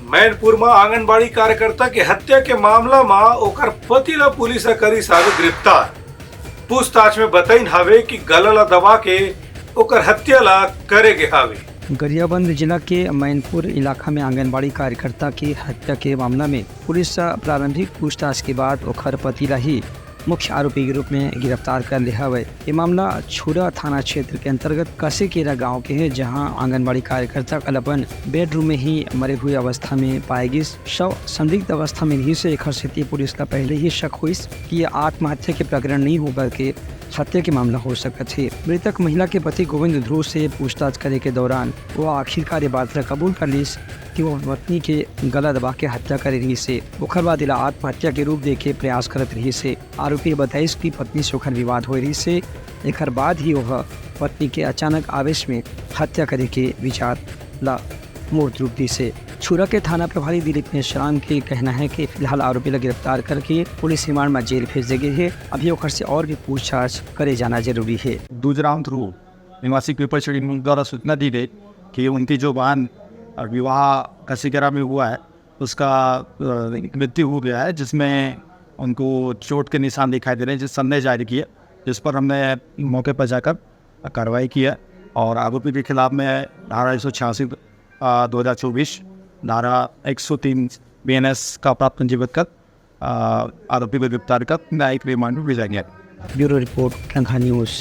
मैनपुर में आंगनबाड़ी कार्यकर्ता के हत्या के मामला में ओकर पति ला पुलिस करी सावे गिरफ्तार। पूछताछ में बताइन हावे कि गला ला दबा के ओकर हत्या ला करे गे हावे। गरियाबंद जिला के मैनपुर इलाका में आंगनबाड़ी कार्यकर्ता की हत्या के मामला में पुलिस प्रारंभिक पूछताछ के बाद ओकर पति ला ही मुख्य आरोपी के रूप में गिरफ्तार कर लिया है। ये मामला छुरा थाना क्षेत्र के अंतर्गत कसेकेरा गांव के है, जहां आंगनबाड़ी कार्यकर्ता कल अपन बेडरूम में ही मरे हुए अवस्था में पाएगी। शव संदिग्ध अवस्था में नहीं से एक स्थिति पुलिस का पहले ही शक हुई कि ये आत्महत्या के प्रकरण नहीं होकर के हत्या के मामला हो सकता है। मृतक महिला के पति गोविंद ध्रुव से पूछताछ करे के दौरान वो आखिरकार ये बात कबूल कर ली कि वो पत्नी के गला दबा के हत्या कर रही से। ओकर बाद इला आत्महत्या के रूप देके प्रयास करत रही से। आरोपी बताइस की पत्नी से ओकर विवाद हो रही से। एक बाद ही वह पत्नी के अचानक आवेश में हत्या करे के विचार ला मूर्त रूप दी से। छुरा के थाना प्रभारी दिलीप मेश्राम के कहना है कि फिलहाल आरोपी ला गिरफ्तार करके पुलिस रिमांड में जेल भेज देगी है। अभी ओकर से और भी पूछताछ करे जाना जरूरी है। दूजराम थ्रू निवासी पीपल शेडी द्वारा सूचना दी गई कि उनकी जो बहन विवाह कसीकेरा में हुआ है उसका मृत्यु हो गया है, जिसमें उनको चोट के निशान दिखाई दे रहे हैं, जिस संदेश जारी किया, जिस पर हमने मौके पर जाकर कार्रवाई किया और आरोपी के खिलाफ में धारा 186 2024 धारा 103 BNS का प्राप्त पंजीबद्ध कर आरोपी को गिरफ्तार कर न्यायिक रिमांड में भेजा गया। ब्यूरो रिपोर्ट कंखा न्यूज़।